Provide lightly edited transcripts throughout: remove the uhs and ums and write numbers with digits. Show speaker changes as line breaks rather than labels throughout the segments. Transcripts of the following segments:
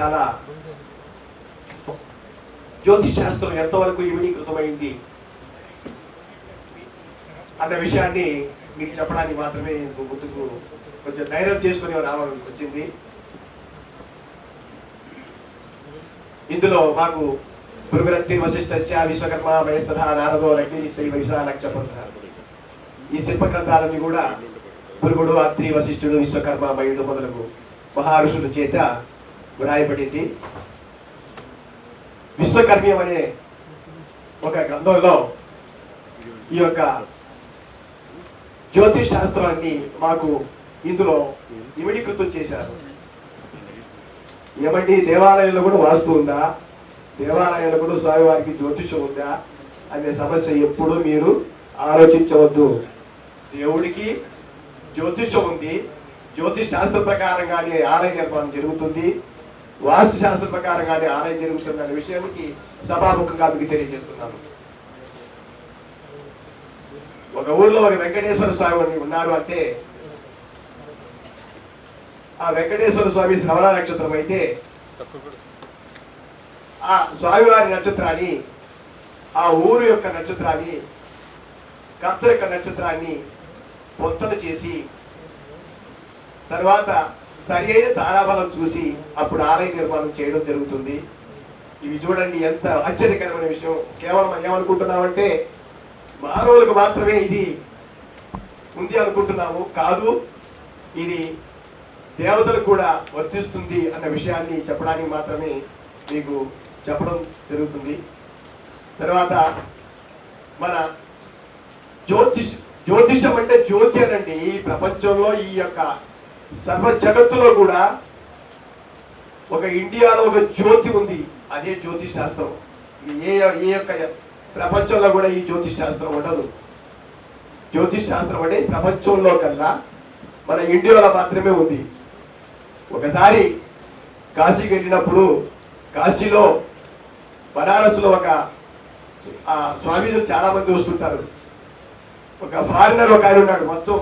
చాలా జ్యోతిష్ శాస్త్రం ఎంతవరకు ఇమిడీకృతమైంది అన్న విషయాన్ని మీకు చెప్పడానికి మాత్రమే ముందుకు కొంచెం ధైర్యం చేసుకుని రావాలని వచ్చింది. ఇందులో మాకు భృగురక్తి వశిష్ఠస్య విశ్వకర్మ వయస్తథా నారదో అగ్నిశైవ విశాలక్షపంటారు. ఈ శిల్ప గ్రంథాలన్నీ కూడా భృగుడు, అత్రి, వశిష్ఠుడు, విశ్వకర్మ, మయుడు మొదలగు మహర్షుల చేత వ్రాయబడింది. విశ్వకర్మ్యం అనే ఒక గ్రంథంలో ఈ యొక్క జ్యోతిష్ శాస్త్రాన్ని మాకు ఇందులో ఇమిడీకృతం చేశారు. ఏమండి, దేవాలయంలో కూడా వాస్తు ఉందా, దేవాలయంలో కూడా స్వామివారికి జ్యోతిషం ఉందా అనే సమస్య ఎప్పుడు మీరు ఆలోచించవద్దు. దేవుడికి జ్యోతిషం ఉంది, జ్యోతిష్ శాస్త్ర ప్రకారంగానే ఆలయ నిర్మాణం జరుగుతుంది, వాస్తు శాస్త్ర ప్రకారంగానే ఆలయం జరుగుతుంది అనే విషయానికి సభాముఖంగా మీకు తెలియజేస్తున్నాను. ఒక ఊర్లో ఒక వెంకటేశ్వర స్వామి ఉన్నారు అంటే ఆ వెంకటేశ్వర స్వామి శ్రవణ నక్షత్రం అయితే ఆ స్వామివారి నక్షత్రాన్ని, ఆ ఊరు యొక్క నక్షత్రాన్ని, కర్త యొక్క నక్షత్రాన్ని పొంతన చేసి తర్వాత సరి అయిన తారాబలం చూసి అప్పుడు ఆలయ నిర్మాణం చేయడం జరుగుతుంది. ఇవి చూడండి ఎంత ఆశ్చర్యకరమైన విషయం. కేవలం ఏమనుకుంటున్నామంటే మానవులకు మాత్రమే ఇది ఉంది అనుకుంటున్నాము, కాదు, ఇది దేవతలకు కూడా వర్తిస్తుంది అన్న విషయాన్ని చెప్పడానికి మాత్రమే మీకు చెప్పడం జరుగుతుంది. తర్వాత మన జ్యోతిషం అంటే జ్యోతి అనండి. ఈ ప్రపంచంలో ఈ యొక్క సర్వ జగత్తులో కూడా ఒక ఇండియాలో ఒక జ్యోతి ఉంది, అదే జ్యోతిష్ శాస్త్రం. ఏ యొక్క ప్రపంచంలో కూడా ఈ జ్యోతిష్ శాస్త్రం ఉండదు. జ్యోతిష్ శాస్త్రం అంటే ప్రపంచంలో కల్లా మన ఇండియాలో మాత్రమే ఉంది. ఒకసారి కాశీకి వెళ్ళినప్పుడు కాశీలో బనారస్లో ఒక స్వామీజీలు చాలా మంది వస్తుంటారు. ఒక ఫారినర్ ఒక ఆయన ఉన్నాడు, మొత్తం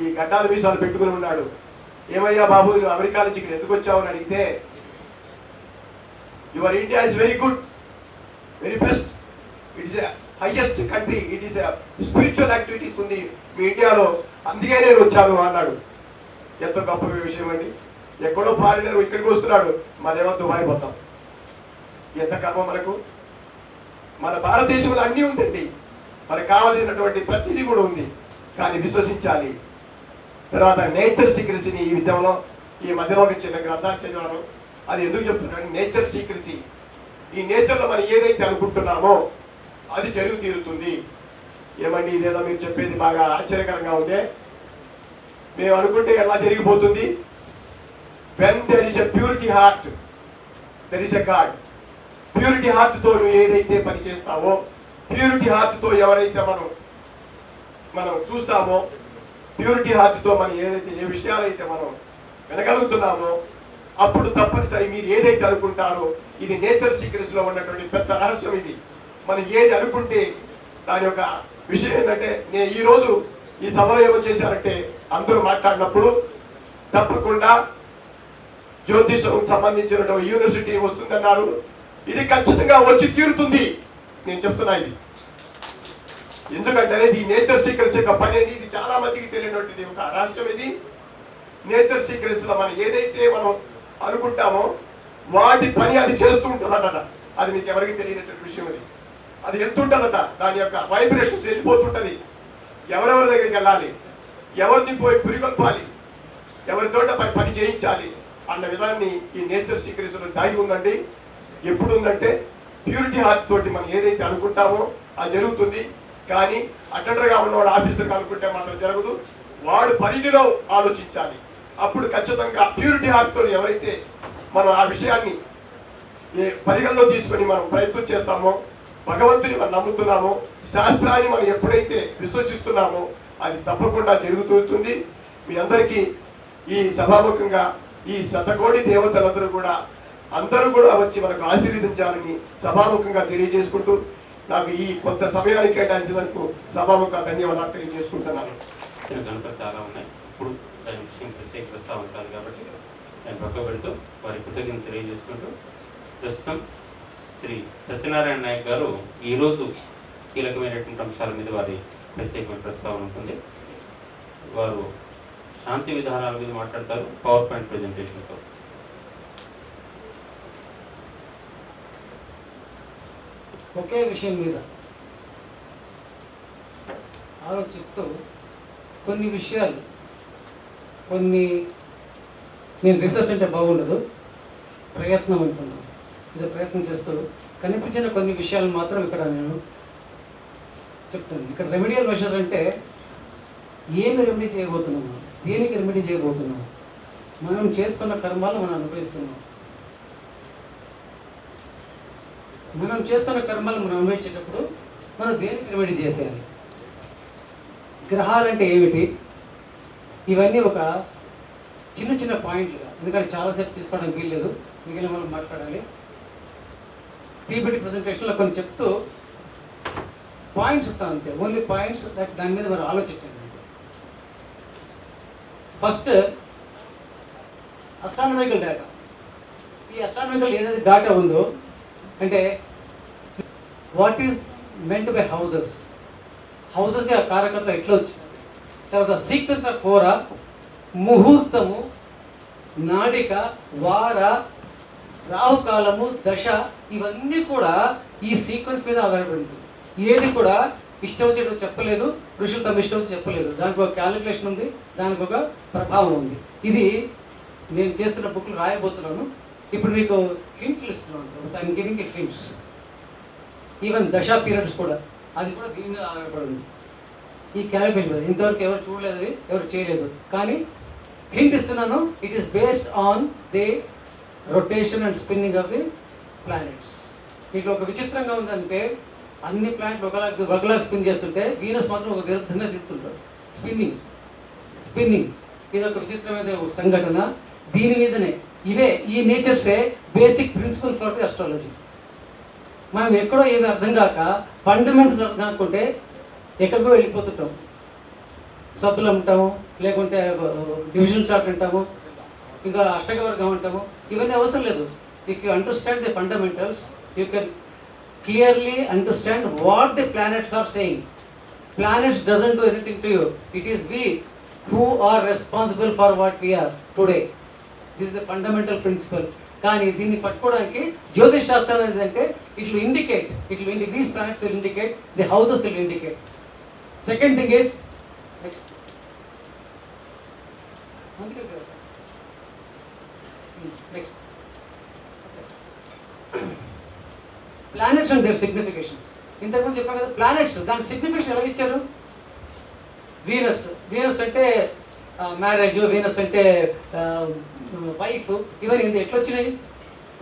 ఈ గడ్డాలు వీసాలు పెట్టుకుని ఉన్నాడు. ఏమయ్యా బాబు, నువ్వు అమెరికా నుంచి ఇక్కడ ఎందుకు వచ్చావు అని అడిగితే, your India is very good, very best, it is highest country, it is spiritual activities ఉంది మీ ఇండియాలో, అందుకే నేను వచ్చాను అన్నాడు. ఎంతో గొప్ప విషయం అండి. ఎక్కడో ఫారినర్ ఇక్కడికి వస్తున్నాడు, మనేమో దుబాయ్ పోతాం. ఎంత కర్మ మనకు. మన భారతదేశంలో అన్నీ ఉందండి, మనకు కావాల్సినటువంటి ప్రతిదీ కూడా ఉంది, కానీ విశ్వసించాలి. తర్వాత నేచర్ సీక్రెసీని ఈ విద్యంలో ఈ మధ్యలో ఒక చిన్న గ్రంథాలు చదివాను. అది ఎందుకు చెప్తున్నాను, నేచర్ సీక్రెసీ. ఈ నేచర్లో మనం ఏదైతే అనుకుంటున్నామో అది జరుగు తీరుతుంది. ఏమండి, ఇదేదో మీరు చెప్పేది బాగా ఆశ్చర్యకరంగా ఉందే, మేము అనుకుంటే ఎలా జరిగిపోతుంది. When there is a purity heart there is a God. Purity హార్ట్తో నువ్వు ఏదైతే పని చేస్తావో, ప్యూరిటీ హార్ట్తో ఎవరైతే మనం చూస్తామో, ప్యూరిటీ హార్ట్తో మనం ఏదైతే ఏ విషయాలైతే మనం వినగలుగుతున్నామో, అప్పుడు తప్పనిసరి మీరు ఏదైతే అనుకుంటారో, ఇది నేచర్ సీక్రెట్స్లో ఉన్నటువంటి పెద్ద రహస్యం. ఇది మనం ఏది అనుకుంటే దాని యొక్క విషయం ఏంటంటే, నేను ఈరోజు ఈ సభలో ఏమో చేశారంటే అందరూ మాట్లాడినప్పుడు తప్పకుండా జ్యోతిషం సంబంధించినటువంటి యూనివర్సిటీ వస్తుందన్నారు. ఇది ఖచ్చితంగా వచ్చి తీరుతుంది, నేను చెప్తున్నా. ఇది ఎందుకంటే ఈ నేచర్ సీక్రెట్స్ యొక్క పని అనేది ఇది చాలా మందికి తెలియనటువంటి ఒక రహస్యం. ఇది నేచర్ సీక్రెట్స్ లో మనం ఏదైతే మనం అనుకుంటామో వాటి పని అది చేస్తూ ఉంటుందట. అది మీకు ఎవరికి తెలియనటువంటి విషయం. అది వెళ్తుంటుందట, దాని యొక్క వైబ్రేషన్స్ వెళ్ళిపోతుంటది. ఎవరెవరి దగ్గరికి వెళ్ళాలి, ఎవరిని పోయి పురిగొల్పాలి, ఎవరితో పని చేయించాలి అన్న విధాన్ని ఈ నేచర్ సీక్రెట్స్ లో దాగి ఉందండి. ఎప్పుడు ఉందంటే ప్యూరిటీ హార్ట్ తోటి మనం ఏదైతే అనుకుంటామో అది జరుగుతుంది. కానీ అటెండర్గా ఉన్నవాడు ఆఫీసర్గా అనుకుంటే మాత్రం జరగదు. వాడు పరిధిలో ఆలోచించాలి. అప్పుడు ఖచ్చితంగా ప్యూరిటీ హార్ట్తో ఎవరైతే మనం ఆ విషయాన్ని పరిగణలో తీసుకొని మనం ప్రయత్నం చేస్తామో, భగవంతుని మనం నమ్ముతున్నామో, శాస్త్రాన్ని మనం ఎప్పుడైతే విశ్వసిస్తున్నామో అది తప్పకుండా జరుగుతుంది. మీ అందరికీ ఈ సభాముఖంగా ఈ శతకోటి దేవతలందరూ కూడా అందరూ కూడా వచ్చి మనకు ఆశీర్వదించాలని సభాముఖంగా తెలియజేసుకుంటూ, నాకు ఈ కొంత సమయాన్ని కేటాయించినందుకు సభాముఖంగా ధన్యవాదాలు తెలియజేసుకుంటున్నాను.
గణపతి చాలా ఉన్నాయి, ఇప్పుడు దాని విషయం ప్రత్యేక ప్రస్తావన కాదు కాబట్టి దాన్ని పక్క పెడుతూ వారి కృతజ్ఞత తెలియజేసుకుంటూ ప్రస్తుతం శ్రీ సత్యనారాయణ నాయక్ గారు ఈరోజు కీలకమైనటువంటి అంశాల మీద వారి ప్రత్యేకమైన ప్రస్తావన ఉంటుంది. వారు శాంతి విధానాల మీద మాట్లాడతారు పవర్ పాయింట్ ప్రజెంటేషన్తో.
ఒకే విషయం మీద ఆలోచిస్తూ కొన్ని విషయాలు నేను రీసెర్చ్ అంటే బాగుండదు, ప్రయత్నం అంటున్నాను. ఇది ప్రయత్నం చేస్తూ కనిపించిన కొన్ని విషయాలు మాత్రం ఇక్కడ నేను చెప్తాను. ఇక్కడ రెమెడియల్ మెషర్ అంటే ఏమి రెమెడీ చేయబోతున్నాము, దేనికి రెమెడీ చేయబోతున్నాము, మనం చేసుకున్న కర్మాలు మనం అనుభవిస్తున్నాం. మనం చేసుకున్న కర్మాలు మనం అనుభవించేటప్పుడు మనం దేనికి రెమెడీ చేసేయాలి, గ్రహాలు అంటే ఏమిటి, ఇవన్నీ ఒక చిన్న చిన్న పాయింట్లుగా, ఎందుకంటే చాలాసేపు తీసుకోవడానికి వీల్లేదు, మిగిలిన మనం మాట్లాడాలి. పీపీటీ ప్రజెంటేషన్లో కొన్ని చెప్తూ పాయింట్స్ ఇస్తాను అంతే, ఓన్లీ పాయింట్స్ దాని మీద మనం ఆలోచించండి. First astronomical data. ఈ అస్ట్రానమికల్ ఏదైతే డేటా ఉందో అంటే what is meant by houses, హౌజెస్కి ఆ కారకత్వం ఎట్లా వచ్చింది, తర్వాత సీక్వెన్స్ ఆఫ్ హోరా, ముహూర్తము, నాడిక, వార, రాహుకాలము, దశ, ఇవన్నీ కూడా ఈ సీక్వెన్స్ మీద ఆధారపడి ఉంటుంది. ఏది కూడా ఇష్టం వచ్చేటట్టు చెప్పలేదు, ఋషులు తమ ఇష్టం వచ్చి చెప్పలేదు. దానికి ఒక క్యాలిక్యులేషన్ ఉంది, దానికి ఒక ప్రభావం ఉంది. ఇది నేను చేస్తున్న బుక్లు రాయబోతున్నాను. ఇప్పుడు మీకు హింట్లు ఇస్తున్నాను, దాని గివింగ్ హింట్స్. ఈవెన్ దశా పీరియడ్స్ కూడా, అది కూడా దీని మీద ఆధారపడింది. ఈ క్యాలిక్యులేషన్ ఇంతవరకు ఎవరు చూడలేదు, ఎవరు చేయలేదు, కానీ హింట్ ఇస్తున్నాను. It is based on the rotation and spinning of the planets. ఇట్లా ఒక విచిత్రంగా ఉందంటే అన్ని ప్లానెట్లు ఒకలాగా స్పిన్ చేస్తుంటే వీనస్ మాత్రం ఒక విరుద్ధంగా తిరుగుతుంటారు. స్పిన్నింగ్ ఇది ఒక విచిత్రమైన సంఘటన. దీని మీదనే ఈ నేచర్సే basic principles for the astrology. మనం ఎక్కడో ఏమి అర్థం కాక ఫండమెంటల్స్ అర్థం కాకుంటే ఎక్కడికో వెళ్ళిపోతుంటాం. సబ్బులు అంటాము, లేకుంటే డివిజన్ చార్ట్ అంటాము, ఇంకా అష్టకవర్గం అంటాము. ఇవన్నీ అవసరం లేదు. If you understand the fundamentals, you can clearly understand what the planets are saying. Planets doesn't do anything to you. It is we who are responsible for what we are today. This is a fundamental principle. కానీ దీన్ని పట్టుకోవడానికి జ్యోతిష్ శాస్త్రం ఏంటంటే it will indicate, these planets will indicate, the houses will indicate. Second thing is next. Next. Planets and their significations. ఇంతకుముందు చెప్పాను కదా, planets దానికి signification ఎలా ఇచ్చారు. వీనస్ అంటే మ్యారేజ్, వీనస్ అంటే వైఫ్, ఇవన్నీ ఎట్లా వచ్చినాయి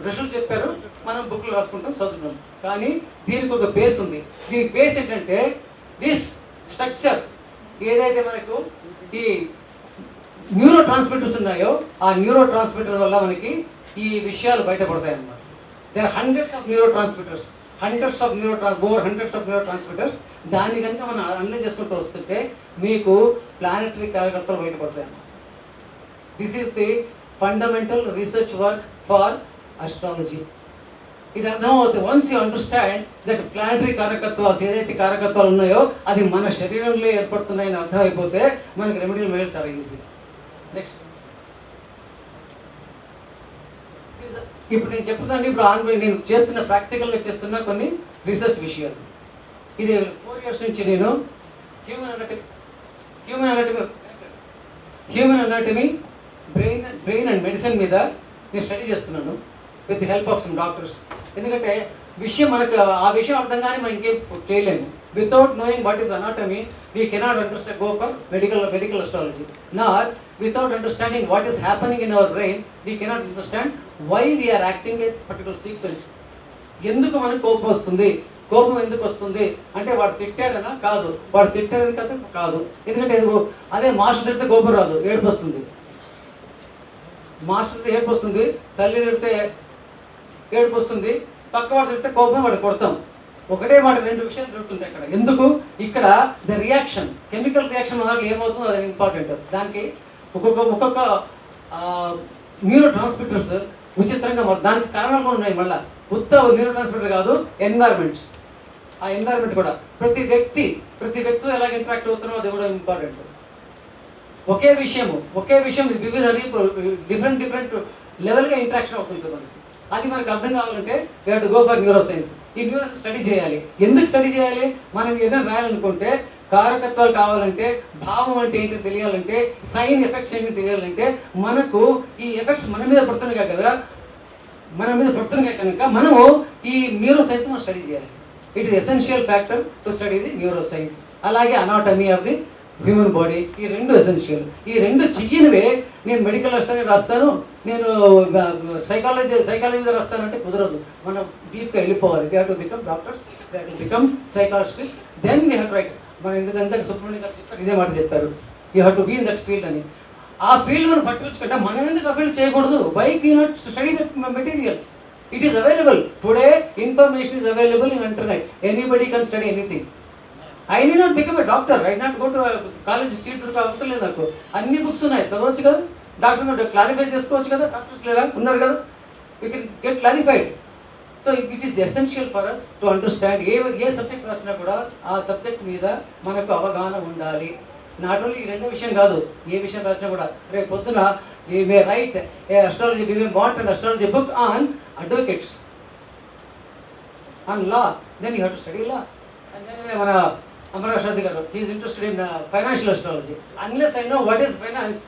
ఋషులు చెప్పారు, మనం బుక్లు రాసుకుంటాం, చదువుతాం. కానీ దీనికి ఒక బేస్ ఉంది. దీనికి బేస్ ఏంటంటే దిస్ స్ట్రక్చర్ ఏదైతే మనకు ఈ న్యూరో ట్రాన్స్మిటర్స్ ఉన్నాయో ఆ న్యూరో ట్రాన్స్మిటర్ వల్ల మనకి ఈ విషయాలు బయటపడతాయి అన్నమాట. There are hundreds of neurotransmitters. Over hundreds of neurotransmitters. దాన్ని కనుక మనం అనలైజ్ చేసుకుంటూ వస్తుంటే మీకు ప్లానెటరీ కార్యకర్తలు బయటపడతాయి. This is the fundamental research work for astrology. ఇది అర్థమవుతుంది. Once you understand that planetary కార్యకత్వాలు ఏదైతే కార్యకత్వాలు ఉన్నాయో అది మన శరీరంలో ఏర్పడుతున్నాయని అర్థమైపోతే మనకి రెమెడీలు మేలు చాలా ఈజీ. నెక్స్ట్, ఇప్పుడు నేను చెప్తాను. ఇప్పుడు నేను చేస్తున్న ప్రాక్టికల్గా చేస్తున్న కొన్ని రీసెర్చ్ విషయాలు. ఇది 4 years నుంచి నేను human anatomy, brain and medicine మీద నేను స్టడీ చేస్తున్నాను with the help of some doctors. ఎందుకంటే మనకు ఆ విషయం అర్థం కానీ మనం ఇంకేం చేయలేము. Without knowing what is anatomy we cannot understand go for medical astrology. Not without understanding what is happening in our brain, we cannot understand why we are acting a particular sequence. ఎందుకు మనకు కోపం వస్తుంది, కోపం ఎందుకు వస్తుంది అంటే వాడు తిట్టాడనా కాదు, వాడు తిట్టాడని కదా కాదు. ఎందుకంటే అదే మాస్టర్ తిడితే కోపం రాదు, ఏడుపు వస్తుంది. మాస్టర్ తిడితే ఏడుపు వస్తుంది, తల్లి తిడితే ఏడుపు వస్తుంది, పక్కవాడు తిడితే కోపం వాడు కొడతాం. ఒకటే మాట 2 విషయాలు జరుగుతుంటాయి ఇక్కడ. ఎందుకు ఇక్కడ ద రియాక్షన్, కెమికల్ రియాక్షన్ మనకి ఏమవుతుందో అది ఇంపార్టెంట్. దానికి ఒక్కొక్క న్యూరో ట్రాన్స్మిటర్స్ విచిత్రంగా దానికి కారణాలు కూడా ఉన్నాయి. మళ్ళీ ఉత్త న్యూరో ట్రాన్స్మిటర్ కాదు, ఎన్వైర్మెంట్స్, ఆ ఎన్వైర్మెంట్ కూడా ప్రతి వ్యక్తితో ఎలాగ ఇంటరాక్ట్ అవుతున్నారో అది కూడా ఇంపార్టెంట్. ఒకే విషయం వివిధ డిఫరెంట్ లెవెల్గా ఇంటరాక్షన్ అవుతుంది మనకి. అది మనకు అర్థం కావాలంటే we have to go for neuro science. ఈ న్యూరో స్టడీ చేయాలి. ఎందుకు స్టడీ చేయాలి? మనం ఏదైనా రాయాలనుకుంటే, కారకత్వాలు కావాలంటే, భావం అంటే ఏంటో తెలియాలంటే, సైన్ ఎఫెక్ట్స్ ఏంటో తెలియాలంటే, మనకు ఈ ఎఫెక్ట్స్ మన మీద పడుతున్నాయి కదా, కనుక మనము ఈ న్యూరో సైన్స్ మనం స్టడీ చేయాలి. It is essential factor to study the neuroscience. అలాగే anatomy of the human body, ఈ రెండు ఎసెన్షియల్. ఈ రెండు చెయ్యనివే నేను మెడికల్ అసిస్టెంట్ రాస్తాను, నేను సైకాలజీ రాస్తానంటే కుదరదు. మనం డీప్గా వెళ్ళిపోవాలి. We have to become doctors, we have to become psychologist, then we have to write. మనం ఎందుకంటే సుబ్రహ్మణ్యం గారు చెప్పారు, ఇదే మాట చెప్పారు, you have to be in that field అని. ఆ ఫీల్డ్ మనం పట్టుకొచ్చుకుంటే మనం ఎందుకు ఆ ఫీల్డ్ చేయకూడదు? Why we not study that material? It is available. Today, information is available in internet. Anybody can study anything. I need not become a doctor. I need not go to a college seat అవసరం లేదు నాకు. అన్ని books ఉన్నాయి, చదవచ్చు కదా. Doctor clarify చేసుకోవచ్చు కదా. Doctors లేదా ఉన్నారు కదా, we can get clarified. So it is essential for us to understand A subject రాసినా కూడా ఆ సబ్జెక్ట్ మీద మనకు అవగాహన ఉండాలి. నాట్ ఓన్లీ ఈ రెండో విషయం కాదు, ఏ విషయం రాసినా కూడా రేపు పొద్దున we may write a astrology, we may want an astrology book on advocates, on law, then you have to study law. And then మన అమరా శాస్త్రి గారు, he is interested in financial astrology. Unless I know what is finance,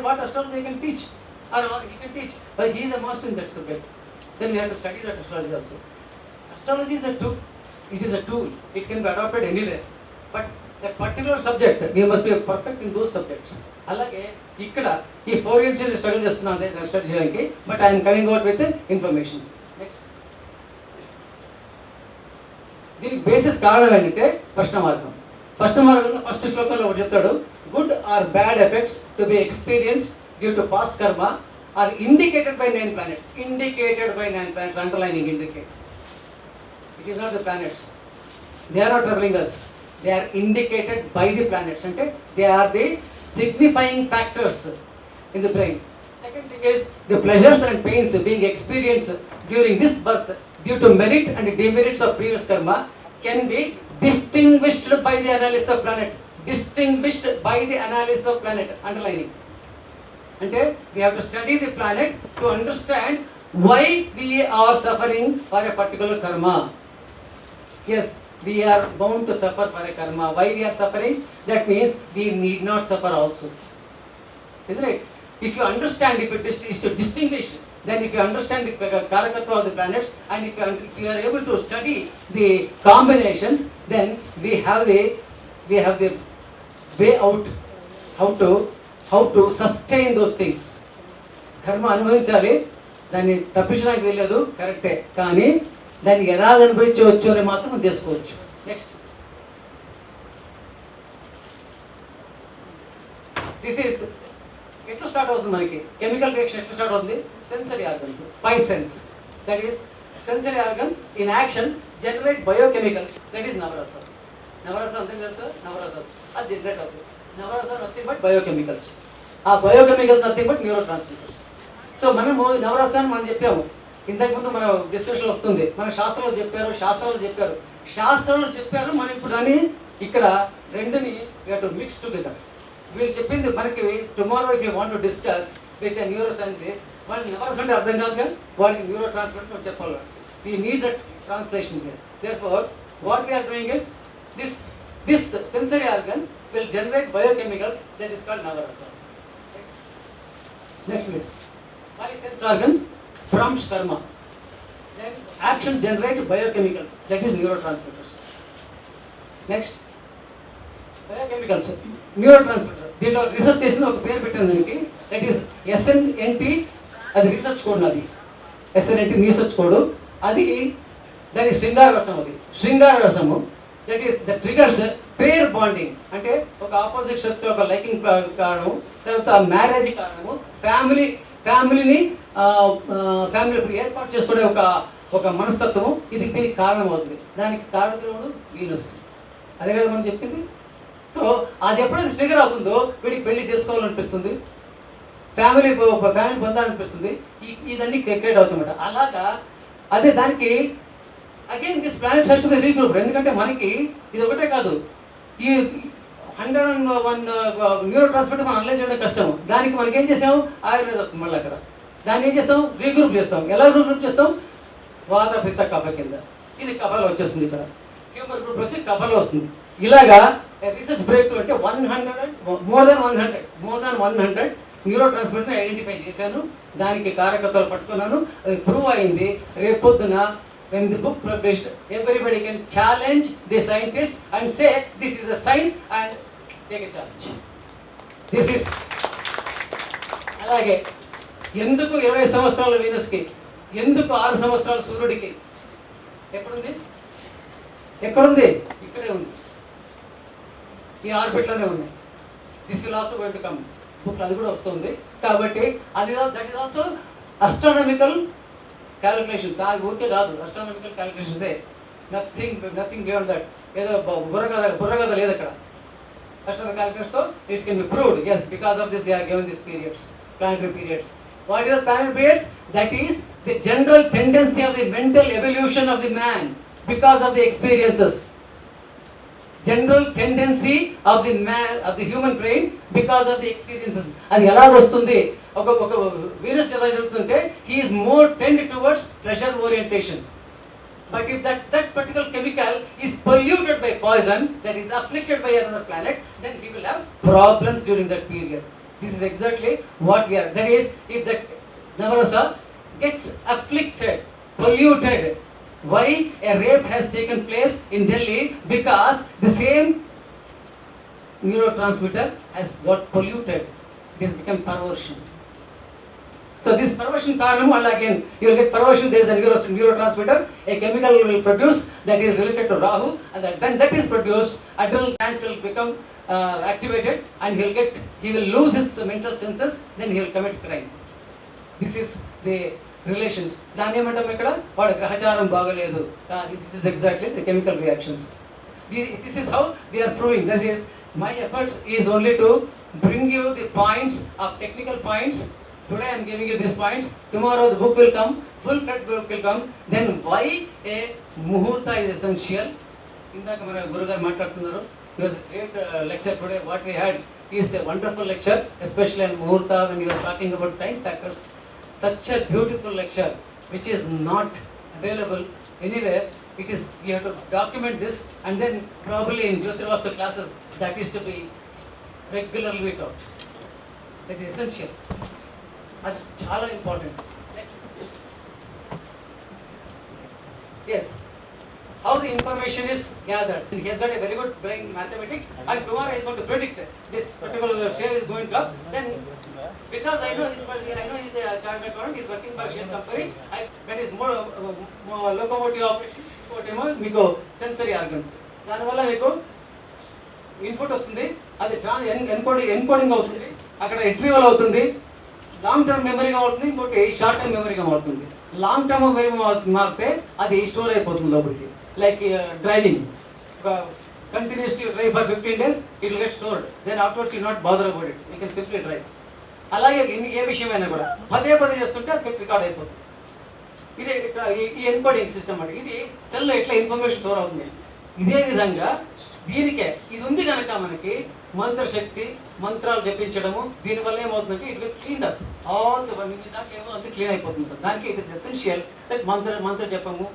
what astrology I can teach, or he can teach, but he is a master in that subject, then we have to study that astrology also. Astrology is a tool, it is a tool, it can be adopted anywhere, but that particular subject we must be perfect in those subjects. అలాగే ఇక్కడ ఈ 4 years study చేస్తున్నాను study చేయడానికి, but I'm coming out with informations. Next, దీనికి basis కారణం ఏంటంటే ప్రశ్న మార్గం. ఫస్ట్ శ్లోకంలో ఒకటి చెప్తాడు, good or bad effects to be experience due to past karma are indicated by 9 planets. Indicated by 9 planets, underlining indicate. It is not the planets, they are not troubling us, they are indicated by the planets, అంటే they are the signifying factors in the brain. Second thing is the pleasures and pains being experienced during this birth due to merit and demerits of previous karma can be distinguished by the analysis of planet. Distinguished by the analysis of planet, underlining. అంటే we have to study the planet to understand why we are suffering for a particular karma. Yes, we are bound to suffer for a karma. Why we are suffering? That means we need not suffer also. Isn't it? If you understand, if it is to distinguish, then if you understand the karakatva of the planets, and if you are able to study the combinations, then we have the way out, how to sustain those things. కర్మ అనుభవించాలి, దాన్ని తప్పించడానికి వెళ్ళలేదు, కరెక్టే, కానీ దాన్ని ఎలా అనుభవించవచ్చు అని మాత్రం తెలుసుకోవచ్చు. నెక్స్ట్, దిస్ ఈస్ ఎట్లా స్టార్ట్ అవుతుంది మనకి కెమికల్ రియాక్షన్ ఎట్లా స్టార్ట్ అవుతుంది? Sensory organs, 5 sense, that is sensory organs in action generate biochemicals, that is navarasas. Navarasa అంతే తెలుసు, నవరసాస్ అది జనరేట్ అవుతుంది. Navarasa nothing but biochemicals. ఆ biochemicals nothing but neurotransmitters. So మనము నవరసాన్ని మనం చెప్పాము ఇంతకుముందు మన డిస్కషన్ వస్తుంది, మన శాస్త్రంలో చెప్పారు, మనం ఇప్పుడు దాన్ని ఇక్కడ రెండుని we have to mix together. వీళ్ళు చెప్పింది మనకి tomorrow if you want to discuss with a neuroscientist, వాళ్ళకి నవరస్ అంటే అర్థం కాదు కానీ వాళ్ళకి న్యూరో ట్రాన్స్మిటర్ చెప్పాలి. We need that translation here. Therefore what we're doing is this sensory organs will generate biochemicals, that is called navarasas. Next please. 5 sense organs prompts karma. Then action generates biochemicals, that is neurotransmitters. Next, biochemicals, neurotransmitter. దీంట్లో research చేసిన ఒక పేరు పెట్టాను దానికి, that is SNNT. అది research code, అది SNNT research code. అది దాని శృంగార రసం, అది శృంగార రసము. That is the triggers pair bonding, అంటే ఒక ఆపోజిట్ సెక్స్ ఒక లైకింగ్ కారణము, తర్వాత మ్యారేజ్ కారణము, ఫ్యామిలీని ఏర్పాటు చేసుకునే ఒక మనస్తత్వము, ఇది దీనికి కారణం అవుతుంది. దానికి కారణం వీనస్, అదే కదా మనం చెప్పింది. సో అది ఎప్పుడైతే ట్రిగర్ అవుతుందో వీడికి పెళ్లి చేసుకోవాలనిపిస్తుంది, ఫ్యామిలీ పొందాలనిపిస్తుంది, ఇదన్నీ క్రియేట్ అవుతుందన్నమాట. అలాగా అదే దానికి again this planet has to be regroup. ఎందుకంటే మనకి ఇది ఒకటే కాదు, ఈ 101 న్యూరో ట్రాన్స్మిటర్ మనం అనలైజ్ చేయడం కష్టం. దానికి మనకి ఏం చేసాం, ఆయుర్వేద వస్తుంది మళ్ళీ అక్కడ. దాన్ని ఏం చేస్తాం, రీగ్రూప్ చేస్తాం. ఎలా రీగ్రూప్ చేస్తాం, వాత పిత్త కఫ కింద. ఇది కఫలో వచ్చేస్తుంది, ఇక్కడ హ్యూమర్ గ్రూప్ వచ్చి కఫలో వస్తుంది. ఇలాగా రీసెర్చ్ బ్రేక్ త్రూ అంటే 100 మోర్ దాన్ 100 న్యూరో ట్రాన్స్మిటర్ని ఐడెంటిఫై చేశాను. దానికి కారకత్వాలు పట్టుకున్నాను, అది ప్రూవ్ అయింది. రేపు పొద్దున when the book published, everybody can challenge the scientist and say this is a science and take a challenge. This is అలాగే ఎందుకు 20 సంవత్సరాల వీనస్కి, ఎందుకు 6 సంవత్సరాల సూర్యుడికి? ఎక్కడుంది? ఇక్కడే ఉంది, ఈ ఆర్బిట్లోనే ఉన్నాయి. This will also going to come book, అది కూడా వస్తుంది. కాబట్టి అది that is also astronomical calculation. ఊరికే కాదు, అస్ట్రానమికల్ క్యాలిక్యులేషన్సే, నథింగ్ బియాండ్ దట్. ఏదో బుర్రగద లేదు అక్కడ. అస్ట్రానమికల్ క్యాలిక్యులేషన్తో it can be proved, yes, because of this they are given these periods, planetary periods. What is the planetary periods? That is the general tendency of the mental evolution of the man because of the experiences. General tendency of the man, of the human brain because of the experiences. అది ఎలా వస్తుంది? ఒక Venus ఎలా జరుగుతుంటే he is more tend towards pleasure orientation. But if that particular chemical is polluted by poison, that is afflicted by another planet, then he will have problems during that period. This is exactly what we are. That is, if that Navarasa gets afflicted, polluted. Why a rape has taken place in Delhi? Because the same neurotransmitter has got polluted. It has become perversion. So this perversion karanam, again you will get perversion. There is a neurotransmitter, a chemical will produce that is related to Rahu, and when that is produced, adrenal glands will become activated, and he will lose his mental senses, then he will commit crime. This is the relations. దాన్ని ఏమంటాం ఇక్కడ, వాడు గ్రహచారం బాగలేదు. This is exactly the chemical reactions. This is how we are proving. That is my efforts is only to bring you the points of technical points. Today I'm giving you this points. Tomorrow the book will come, full fledged book will come. Then why a muhurta is essential. ఇందాక మన గురుగారు మాట్లాడుతున్నారు. It was great lecture today. What we had is a wonderful lecture, especially on muhurta when you are talking about time factors. Such a beautiful lecture which is not available anywhere. It is, you have to document this, and then probably in Jyotirvasta classes that is to be regularly taught. That is essential. That's chala important. Next. Yes. How the information is gathered. He has got a very good brain mathematics, and tomorrow he is going to predict this particular share is going to up. Then because I know he's a chartered accountant, he's working for a share company. That is more locomotive operation, మీకు sensory organs. దానివల్ల మీకు input వస్తుంది, అది encoding అవుతుంది, అక్కడ retrieval అవుతుంది, long term మెమరీగా అవుతుంది, ఇంకోటి షార్ట్ టర్మ్ మెమరీగా మారుతుంది. లాంగ్ టర్మ్ మెమరీ మారితే అది స్టోర్ అయిపోతుంది లోపలికి. Like driving, continuously drive for 15 days, it will get stored. Then afterwards you not bother about it, you can simply drive. అలాగే ఏ విషయమైనా కూడా పదే చేస్తుంటే అది రికార్డ్ అయిపోతుంది. ఇదే ఈ ఎన్కోడింగ్ సిస్టమ్ అంటే ఇది సెల్లో ఎట్లా ఇన్ఫర్మేషన్ స్టోర్ అవుతుంది. ఇదే విధంగా దీనికే ఇది ఉంది కనుక మనకి మంత్రశక్తి, మంత్రాలు జపించడము, దీనివల్ల ఏమవుతుందంటే it will clean up all the దాంట్లో ఏమో అంతా క్లీన్ అయిపోతుంది. దానికి ఇట్ ఇస్ ఎసెన్షియల్. లైక్ మంత్ర జపము,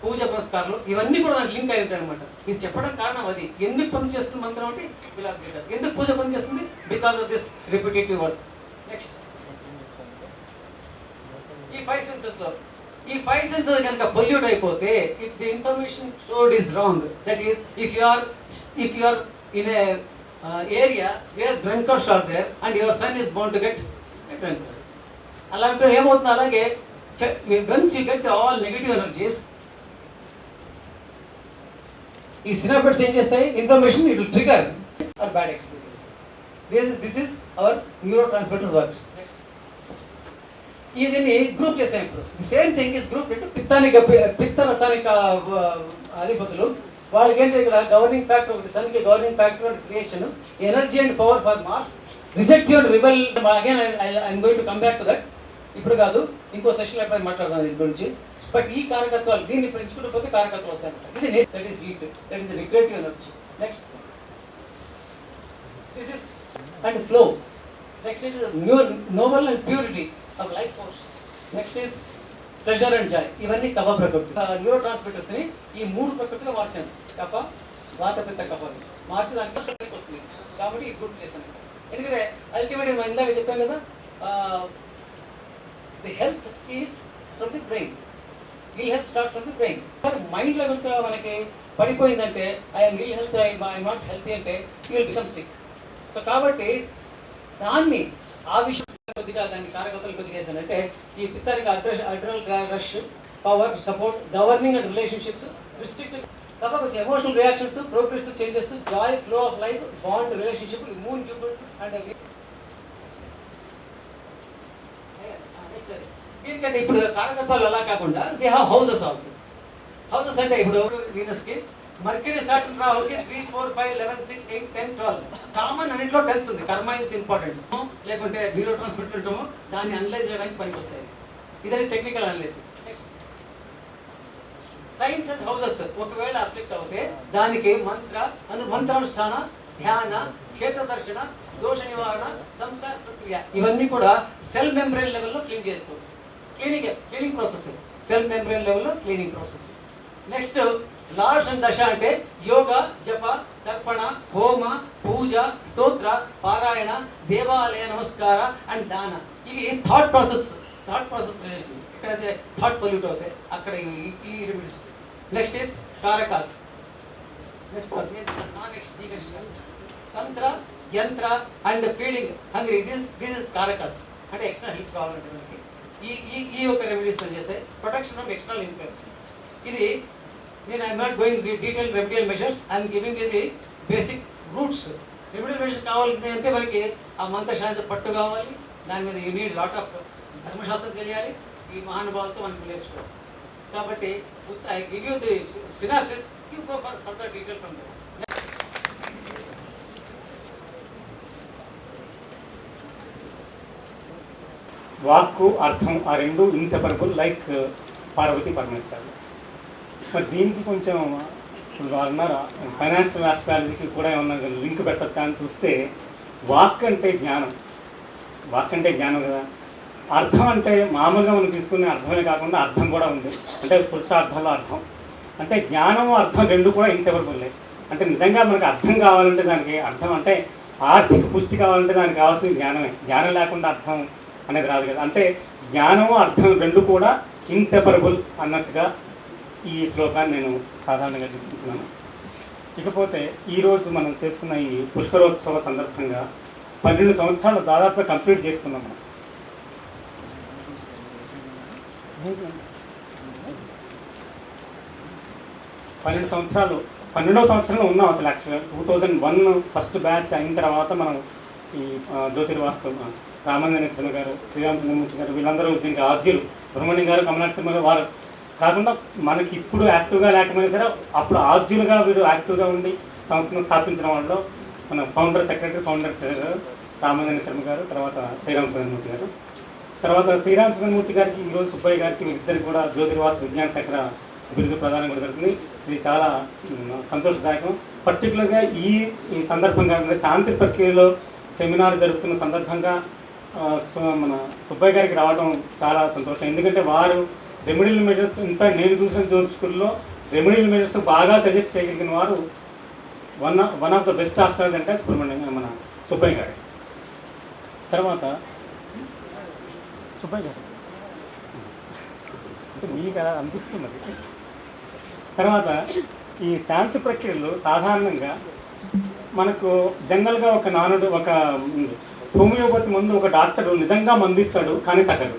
పూజ పురస్కారాలు, ఇవన్నీ కూడా నాకు లింక్ అయి ఉంటాయి అనమాట. ఇది చెప్పడం కారణం అది. ఎందుకు పని చేస్తుంది మంత్రం అంటే ఇలా, ఎందుకు పూజ పని చేస్తుంది, because of this repetitive work. Next, ఈ 5 సెన్సెస్ కనుక పొల్యూట్ అయిపోతే, if the information stored is wrong, that is if you are in a area where drunkers are there and your son is bound to get drunker, అలాంటి ఏమవుతుంది, అలాగే once you get all negative energies, ఈ synaptics ఏం చేస్తాయి, information it will trigger or bad experiences. This is our neuro transmitter works. దీన్ని group చేసాం ఇప్పుడు. The same thing is group into pitta రసాయనిక అధిపతులు. వాళ్ళకి ఏంటి, ఇక్కడ గవర్నింగ్ ఫ్యాక్టర్ ఒకటి, సన్కి governing factor and creation, energy and power for Mars, reject your rebel again I'm going to come back to that. ఇప్పుడు కాదు, ఇంకో సెషన్లో ఎప్పుడైనా మాట్లాడదాం దీని గురించి. బట్ ఈ కారకత్వాలు దీన్ని పెంచుకుంటూ పోతే కారకత్వాలు వస్తాయి. ఇది that is heat, that is recreative energy. Next this is and flow. Next is noble and purity of life force. Next is pleasure and joy. ఇవన్నీ కఫ ప్రకృతి. న్యూరో ట్రాన్స్మిటర్స్ ని ఈ మూడు ప్రకృతిగా మార్చాను. కఫ, వాత, పిత్త, కఫాలు మార్చి దానికి వస్తుంది. కాబట్టి ఇది గుర్తు చేశాను. ఎందుకంటే అల్టిమేట్ ఇందాక చెప్పాను కదా, the health is from the brain. ఈ health start from the brain. Mind లో కనుక మనకి పడిపోయిందంటే I'm real health, I'm not healthy అంటే you will become sick. So కాబట్టి దాన్ని ఆ విషయం కొద్దిగా దాన్ని కార్యకర్తలు కొద్దిగా చేశాను. అంటే ఈ పిత్తానికి adrenal rush, power, support, governing and relationships, restrict కాబట్టి emotional reactions, progressive changes, joy, flow of life, bond, relationship, immune and ఎందుకంటే ఇప్పుడు కారకత్వాలు అలా కాకుండా they have houses also. Houses అంటే ఇప్పుడు వీనస్ కి మర్క్యూరీ, సాటర్న్, రాహుల్ కి 3, 4, 5, 11, 6, 8, 10, 12 కామన్ అన్నింటిలో 10th ఉంది. కర్మ ఇస్ ఇంపార్టెంట్. లేకుంటే న్యూరో ట్రాన్స్మిటర్ ఉంటామో దాన్ని అనలైజ్ చేయడానికి పనికి వస్తాయి. ఇదని technical analysis. Next science and houses ఒకవేళ అప్లిక్ట్ అవుతే దానికి మంత్రానుష్ఠాన, ధ్యాన, క్షేత్ర దర్శన, దోష నివారణ, సంస్కార ప్రక్రియ ఇవన్నీ కూడా సెల్ మెంబ్రెయిన్ లెవెల్లో క్లీన్ చేసుకోవాలి. క్లీనింగ్ ప్రాసెస్, సెల్ మెంబ్రెయిన్ లెవెల్లో cleaning process. Next lords and దశ అంటే యోగ, జప, తర్పణ, హోమ, పూజ, స్తోత్ర, పారాయణ, దేవాలయ నమస్కార అండ్ దాన. ఇది థాట్ ప్రాసెస్ రిలేషన్. ఎక్కడైతే థాట్ పొల్యూట్ అవుతాయి అక్కడ ఈ remedies. Next is karakas. Next tantra, yantra and feeding hungry. This is karakas. అంటే ఎక్స్ట్రా హెల్ప్ కావాలంటే మనకి ఈ యొక్క రెమెడీస్ చేస్తాయి. Protection of external infections. ఇది నేను I'm not going detail remedial measures, I'm giving ఇది బేసిక్ రూట్స్. రెమెడియల్ మెషర్స్ కావాల్సింది అంటే మనకి ఆ మంత్రశాంతి పట్టు కావాలి, దాని మీద యూ నీడ్ లాట్ ఆఫ్ ధర్మశాస్త్రం తెలియాలి, ఈ మహానుభావులతో మనకు నేర్చుకోవాలి. కాబట్టి I give you the synopsis, you go for further detail from there.
వాక్కు, అర్థం ఆ రెండు ఇన్సెపరబుల్ లైక్ పార్వతి పరమేశ్వరులు. మరి దీనికి కొంచెం ఇప్పుడు అన్నారు ఫైనాన్షియల్ ఆస్ట్రాలజీకి కూడా ఏమన్నా లింక్ పెట్టచ్చా అని చూస్తే వాక్ అంటే జ్ఞానం కదా. అర్థం అంటే మామూలుగా మనం తీసుకునే అర్థమే కాకుండా అర్థం కూడా ఉంది. అంటే పురుషార్థంలో అర్థం అంటే జ్ఞానం, అర్థం రెండు కూడా ఇన్సెపరబుల్లే. అంటే నిజంగా మనకు అర్థం కావాలంటే దానికి అర్థం అంటే ఆర్థిక పుష్టి కావాలంటే దానికి కావాల్సింది జ్ఞానమే. జ్ఞానం లేకుండా అర్థం అనేది రాదు కదా. అంటే జ్ఞానము, అర్థం రెండు కూడా ఇన్సెపరబుల్ అన్నట్టుగా ఈ శ్లోకాన్ని నేను సాధారణంగా తీసుకుంటున్నాను. ఇకపోతే ఈరోజు మనం చేసుకున్న ఈ పుష్కరోత్సవ సందర్భంగా 12 సంవత్సరాలు దాదాపుగా కంప్లీట్ చేసుకున్నాం మనం. 12వ సంవత్సరంలో ఉన్నాం అసలు. యాక్చువల్గా 2001 ఫస్ట్ బ్యాచ్ అయిన తర్వాత మనం ఈ జ్యోతిర్వాస్తు రామాంజనేశ్వర గారు, శ్రీరామచంద్రమూర్తి గారు వీళ్ళందరూ దీనికి ఆద్యులు, సుబ్రహ్మణ్యం గారు, కమలాక్ష గారు వారు కాకుండా మనకి ఇప్పుడు యాక్టివ్గా లేకపోయినా సరే అప్పుడు ఆద్యులుగా వీరు యాక్టివ్గా ఉండి సంస్థను స్థాపించిన వాళ్ళు మన ఫౌండర్ గారు రామాంజనేశ్వర గారు, తర్వాత శ్రీరామచంద్రమూర్తి గారు. తర్వాత శ్రీరామచంద్రమూర్తి గారికి ఈరోజు సుబ్బయ్య గారికి ఇద్దరికి కూడా జ్యోతిర్వాస విజ్ఞాన శాఖ బిరుదు ప్రదానం కూడా జరుగుతుంది. ఇది చాలా సంతోషదాయకం. పర్టికులర్గా ఈ సందర్భంగా శాంతి ప్రక్రియలో సెమినార్ జరుగుతున్న సందర్భంగా మన సుబ్బయ్య గారికి రావడం చాలా సంతోషం. ఎందుకంటే వారు రెమెడియల్ మెజర్స్, ఇన్ఫాక్ట్ నేను చూసిన జ్యోతిష్కుల్లో రెమెడియల్ మెజర్స్ బాగా సజెస్ట్ చేయగలిగిన వారు one of the best astrology అంటే మన సుబ్బయ్య గారు. తర్వాత సుబ్బయ్య గారు అంటే మీకు అలా అనిపిస్తున్నది. తర్వాత ఈ శాంతి ప్రక్రియలు సాధారణంగా మనకు జనరల్గా ఒక నానుడు, ఒక హోమియోపతి మందు ఒక డాక్టరు నిజంగా మందిస్తాడు కానీ తగ్గదు.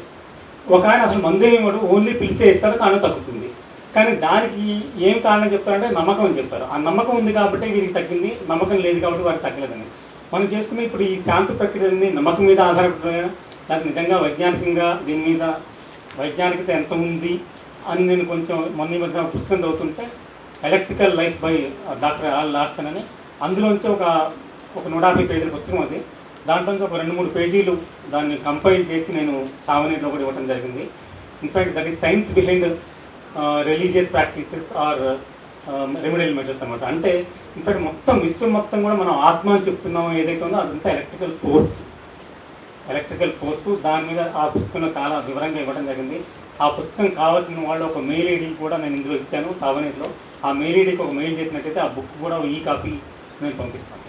ఒక ఆయన అసలు మందు ఇవ్వడు, ఓన్లీ పిలిచే ఇస్తాడు కానీ తగ్గుతుంది. కానీ దానికి ఏం కారణం చెప్తారంటే నమ్మకం అని చెప్తారు. ఆ నమ్మకం ఉంది కాబట్టి వీరికి తగ్గింది, నమ్మకం లేదు కాబట్టి వారికి తగ్గలేదని. మనం చేసుకునే ఇప్పుడు ఈ శాంతి ప్రక్రియలని నమ్మకం మీద ఆధారపడిన దానికి నిజంగా వైజ్ఞానికంగా దీని మీద వైజ్ఞానికత ఎంత ఉంది అని నేను కొంచెం మొన్న మధ్య పుస్తకం చదువుతుంటే electrical life by doctor Al Larson అని, అందులోంచి ఒక 150 పేజీల పుస్తకం అది. దాంట్లో నుంచి ఒక 2-3 పేజీలు దాన్ని కంపైల్ చేసి నేను సావనీట్లో కూడా ఇవ్వడం జరిగింది. In fact that is science behind religious practices or remedial measures అనమాట. అంటే ఇన్ఫ్యాక్ట్ మొత్తం విశ్వం మొత్తం కూడా మనం ఆత్మ అని చెప్తున్నాం ఏదైతే ఉందో అదంతా ఎలక్ట్రికల్ ఫోర్సు. దాని మీద ఆ పుస్తకంలో చాలా వివరంగా ఇవ్వడం జరిగింది. ఆ పుస్తకం కావాల్సిన వాళ్ళు ఒక మెయిల్ ఐడి కూడా నేను ఇందులో ఇచ్చాను సావనీట్లో. ఆ మెయిల్ ఐడికి ఒక మెయిల్ చేసినట్టయితే ఆ బుక్ కూడా ఈ కాపీ నేను పంపిస్తాను.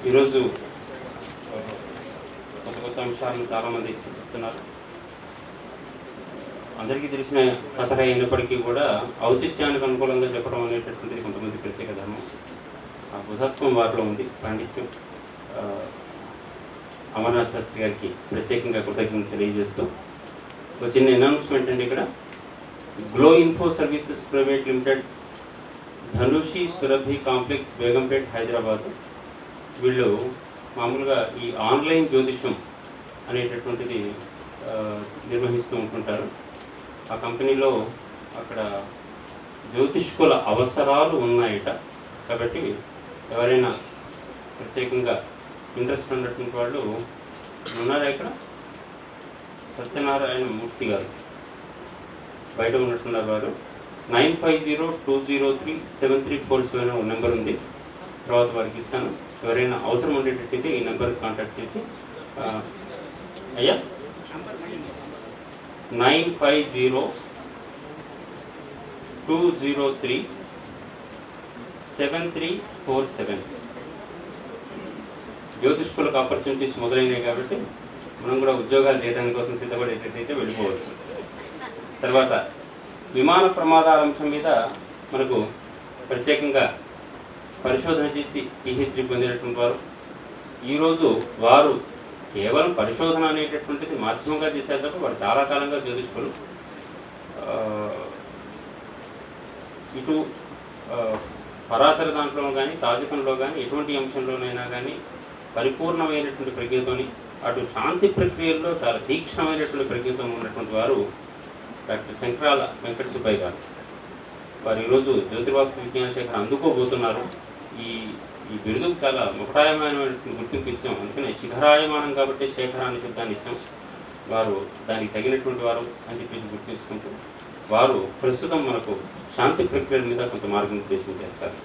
ఈరోజు కొత్త అంశాలను చాలామంది చెప్తున్నారు. అందరికీ తెలిసిన కథ అయినప్పటికీ కూడా ఔచిత్యానికి అనుకూలంగా చెప్పడం అనేటటువంటిది కొంతమంది ప్రత్యేక ధర్మం. ఆ బుధత్వం వారిలో ఉంది. పాండిత్యం. అమర్నాథ్ శాస్త్రి గారికి ప్రత్యేకంగా కృతజ్ఞతలు తెలియజేస్తూ ఒక చిన్న అనౌన్స్మెంట్ అండి. ఇక్కడ Glow Info Services Private Limited, Dhanushi Surabhi complex, Begumpet, Hyderabad. వీళ్ళు మామూలుగా ఈ ఆన్లైన్ జ్యోతిష్యం అనేటటువంటిది నిర్వహిస్తూ ఉంటుంటారు. ఆ కంపెనీలో అక్కడ జ్యోతిష్కుల అవసరాలు ఉన్నాయట. కాబట్టి ఎవరైనా ప్రత్యేకంగా ఇంట్రెస్ట్ ఉన్నటువంటి వాళ్ళు ఉన్నారా? ఇక్కడ సత్యనారాయణ మూర్తి గారు బయట ఉన్నట్టున్నారు. వారు 9502037347 నెంబర్ ఉంది. తర్వాత వారికి ఇస్తాను. ఎవరైనా అవసరం ఉండేటట్టయితే ఈ నెంబర్కి కాంటాక్ట్ చేసి అయ్యా 9502037347. జ్యోతిష్కులకు ఆపర్చునిటీస్ మొదలైనవి కాబట్టి మనం కూడా ఉద్యోగాలు చేయడానికి కోసం సిద్ధపడేటట్టయితే వెళ్ళిపోవచ్చు. తర్వాత విమాన ప్రమాదాల అంశం మీద మనకు ప్రత్యేకంగా పరిశోధన చేసి పిహెచ్డి పొందినటువంటి వారు ఈరోజు వారు కేవలం పరిశోధన అనేటటువంటిది మాధ్యమంగా చేశారు తప్ప వారు చాలా కాలంగా జ్యోతిష్కులు. ఇటు పరాశర దాంట్లో కానీ తాజకంలో కానీ ఎటువంటి అంశంలోనైనా కానీ పరిపూర్ణమైనటువంటి ప్రజ్ఞతోని, అటు శాంతి ప్రక్రియల్లో చాలా తీక్షణమైనటువంటి ప్రజ్ఞతో ఉన్నటువంటి వారు డాక్టర్ శంకరాల వెంకట సుబ్బయ్య గారు. వారు ఈరోజు జ్యోతిర్వాస్తు విజ్ఞాన శేఖరం అందుకోబోతున్నారు. ఈ బిరుదుకు చాలా ముఖాయమానమైనటువంటి గుర్తింపు ఇచ్చాం. అందుకనే శిఖరాయమానం కాబట్టి శేఖరాన్ని శబ్దాన్ని ఇచ్చాం. వారు దానికి తగినటువంటి వారు అని చెప్పేసి గుర్తించుకుంటూ వారు ప్రస్తుతం మనకు శాంతి ప్రక్రియల మీద కొంత మార్గనిర్దేశం చేస్తారు.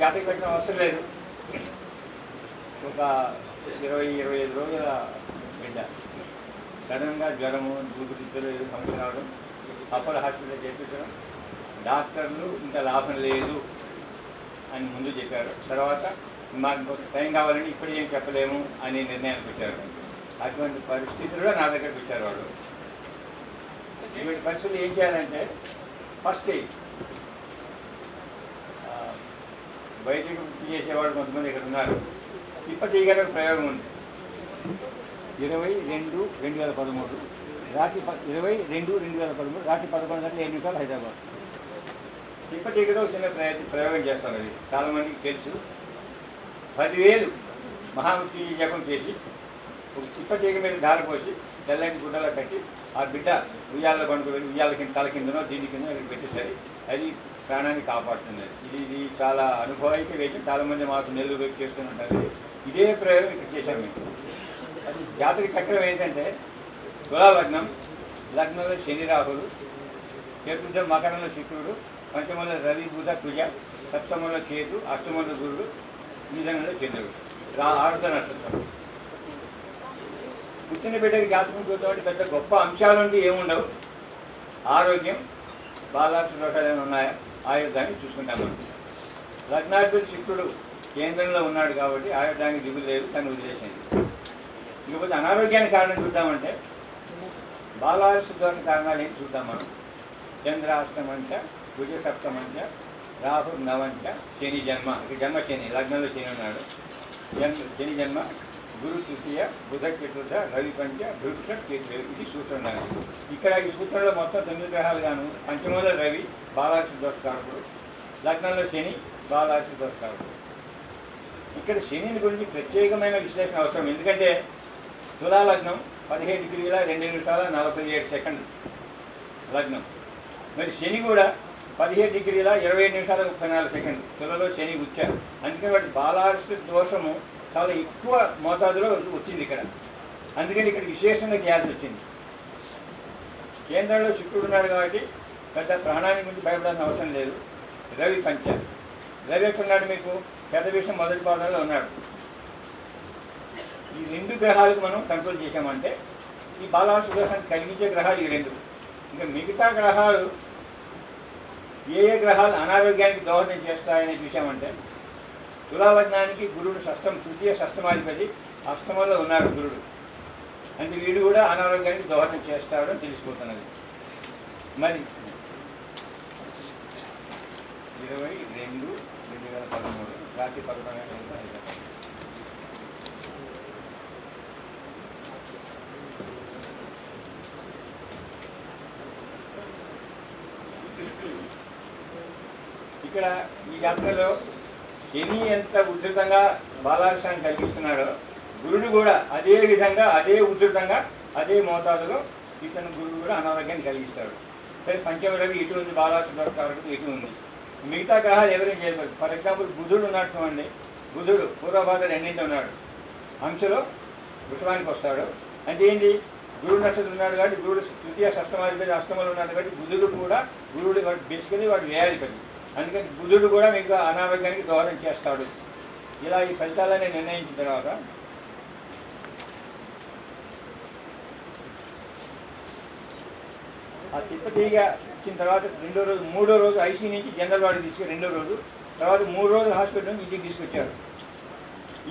జాతక పెట్టిన అవసరం లేదు. ఒక 20-25 రోజుల బిడ్డ సడన్గా జ్వరము, ఊపిరితిత్తులు ఏదో సమస్య రావడం, అపోలో హాస్పిటల్ చేయించడం, డాక్టర్లు ఇంకా లాభం లేదు అని ముందు చెప్పారు. తర్వాత మాకు టైం కావాలని ఇప్పుడు ఏం చెప్పలేము అని నిర్ణయానికి పెట్టారు. అటువంటి పరిస్థితుల్లో నా దగ్గర పెట్టారు వాళ్ళు. ఇటువంటి పరిస్థితులు ఏం చేయాలంటే ఫస్ట్ బయటకు వృత్తి చేసేవాళ్ళు కొంతమంది ఇక్కడ ఉన్నారు. ఇప్పటికీ ప్రయోగం ఉంది. 22/2013 రాత్రి 22/2013 రాత్రి 11:07 హైదరాబాద్. ఇప్పటికీ చిన్న ప్రయోగం చేస్తాం. అది చాలామందికి తెలుసు. 10,000 మహామృతి జపం చేసి ఇప్పటికీ మీద ధార పోసి తెల్లని గుడ్డలో కట్టి ఆ బిడ్డ ఉయ్యాల పండుగ ఉయ్యాల కింద తల కిందనో దీని కింద పెట్టేసరి అది ప్రాణాన్ని కాపాడుతుంది. ఇది చాలా అనుభవానికి వేసి చాలామంది మాకు నెల్లూరు చేస్తుంటారు. ఇదే ప్రయోగం ఇక్కడ చేశాము మేము. అది జాతక చక్రం ఏంటంటే తులా లగ్నం, లగ్నంలో శని రాహులు, చతుర్థ మకరంలో శుక్రుడు, పంచమంలో రవి బుధ కుజ, సప్తమంలో కేతు, అష్టమంలో గురుడు, నిజంలో చంద్రుడు. ఆరుత నక్షత్రం. పుట్టిన బిడ్డకి జాతకం చూడటం పెద్ద గొప్ప అంశాలంటూ ఏముండవు. ఆరోగ్యం, బాలాసు దోషాలు ఏమైనా ఉన్నాయా, ఆయుర్దాన్ని చూసుకుంటాము. లగ్నాధిపతి శుక్రుడు కేంద్రంలో ఉన్నాడు కాబట్టి ఆయుర్దానికి దిగులు లేదు, తను వదిలేసింది. ఇకపోతే అనారోగ్యానికి కారణం చూద్దామంటే బాలాసు దోష కారణాలు ఏంటి చూద్దాం మనం. చంద్రాష్టమంచ, కుజ సప్తమంచ, రాహు నవంచ, శని జన్మ. ఇక జన్మ శని, లగ్నంలో శని ఉన్నాడు. శని జన్మ గురు తృతీయ బుధ చతుర్థ రవి పంచ భృక్ష కేతు, ఇది సూత్రం దానికి. ఇక్కడ ఈ సూత్రంలో మొత్తం 9 గ్రహాలు గాను పంచమంలో రవి బాలార్షి దోషకారకుడు, లగ్నంలో శని బాలార్షి దోషకారకుడు. ఇక్కడ శనిని గురించి ప్రత్యేకమైన విశ్లేషణ అవసరం. ఎందుకంటే తులా లగ్నం 17 డిగ్రీల 2 నిమిషాల 47 సెకండ్లు లగ్నం. మరి శని కూడా 17 డిగ్రీల 27 నిమిషాల 34 సెకండ్లు. తులలో శని ఉచ్చారు. అందుకని వాటి బాలార్షి దోషము చాలా ఎక్కువ మోతాదులో వచ్చింది ఇక్కడ. అందుకని ఇక్కడ విశేషంగా చేయాల్సి వచ్చింది. కేంద్రంలో శుక్రుడు ఉన్నాడు కాబట్టి పెద్ద ప్రాణానికి గురించి భయపడాల్సిన అవసరం లేదు. రవి పంచ, రవి ఎక్కడున్నాడు మీకు? పెద్ద విషయం మొదటి పాదంలో ఉన్నాడు. ఈ 2 గ్రహాలకు మనం కంట్రోల్ చేసామంటే ఈ బాలార్షి దోషాన్ని కలిగించే గ్రహాలు ఈ 2. ఇంకా మిగతా గ్రహాలు ఏ గ్రహాలు అనారోగ్యానికి దోహదం చేస్తాయని చూసామంటే తులా లగ్నానికి గురుడు తృతీయ షష్టమాధిపతి అష్టమంలో ఉన్నాడు గురుడు. అంటే వీడు కూడా అనారోగ్యానికి దోహదం చేస్తాడని తెలిసిపోతున్నది. మరి 22/2013 రాత్రి 11 గంటలకు ఇక్కడ ఈ యాత్రలో శని ఎంత ఉధృతంగా బాలార్షాన్ని కలిగిస్తున్నాడో గురుడు కూడా అదే విధంగా అదే ఉధృతంగా అదే మోతాదులో ఇతను గురుడు కూడా అనారోగ్యాన్ని కలిగిస్తాడు. సరే పంచమ రవి ఇటు ఉంది, బాలార్షి దోషకారకుడు ఇటు ఉంది. మిగతా గ్రహాలు ఎవరేం చేయలేదు. ఫర్ ఎగ్జాంపుల్ బుధుడు ఉన్నట్టు అండి. బుధుడు పూర్వభాగం 2 ఉన్నాడు, అంశలో వృషభానికి వస్తాడు. అంటే ఏంటి? గురుడు నక్షత్రం ఉన్నాడు కాబట్టి గురుడు తృతీయ షష్టమాధిపతి అష్టమంలో ఉన్నాడు కాబట్టి బుధుడు కూడా గురుడు బేసికలీ వాడు వ్యయాధిపతి. అందుకని బుధుడు కూడా మీకు అనారోగ్యానికి దోహదం చేస్తాడు. ఇలా ఈ ఫలితాలన్నీ నిర్ణయించిన తర్వాత ఆ తిప్పతీగ ఇచ్చిన తర్వాత 2వ రోజు 3వ రోజు ఐసీ నుంచి జనరల్ వాడికి తీసుకుని 2వ రోజు తర్వాత 3 రోజులు హాస్పిటల్ నుంచి ఇంటికి తీసుకొచ్చాడు.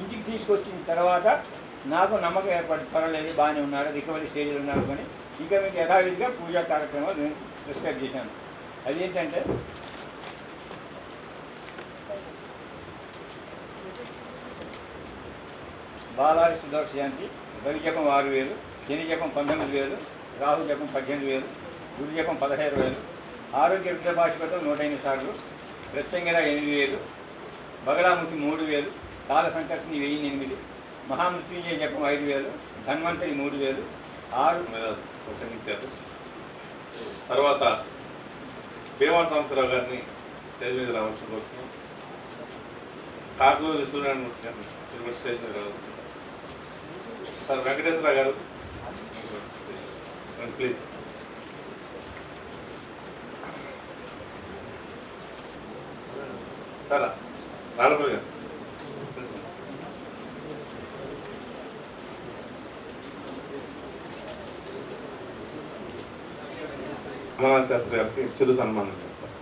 ఇంటికి తీసుకొచ్చిన తర్వాత నాకు నమ్మకం ఏర్పడి పర్వాలేదు, బాగానే ఉన్నారు, రికవరీ స్టేజ్లో ఉన్నారు. కానీ ఇంకా మీకు యథావిధిగా పూజా కార్యక్రమాలు నేను ప్రిస్క్రైబ్ చేశాను. అదేంటంటే బాలార్షి దోష శాంతి, రవి జపం 6000, శని జపం 19000, రాహు జపం 18000, గురు జపం 15000, ఆరోగ్య రుద్రభాషికతం 108 సార్లు, ప్రత్యంగర 8000, బగలాముఖి 3000, కాల సంకర్షణి 1008, మహామృత్యుంజయ జపం 5000, ధన్వంతరి 3000, 6
ప్రసంగించారు. తర్వాత భీమా సంవత్సరావు గారిని స్టేజ్ మీద రావాల్సిన కోసం కాకులూరి సూర్యనారాయణ గారిని స్టేజ్ మీద రావాల్సింది. సార్ వెంకటేశ్వర గారు ప్లీజ్. సార్ రాళ్ళపల్లి గారు. అమరావతి శాస్త్రి గారికి చిరు సన్మానం చేస్తారు.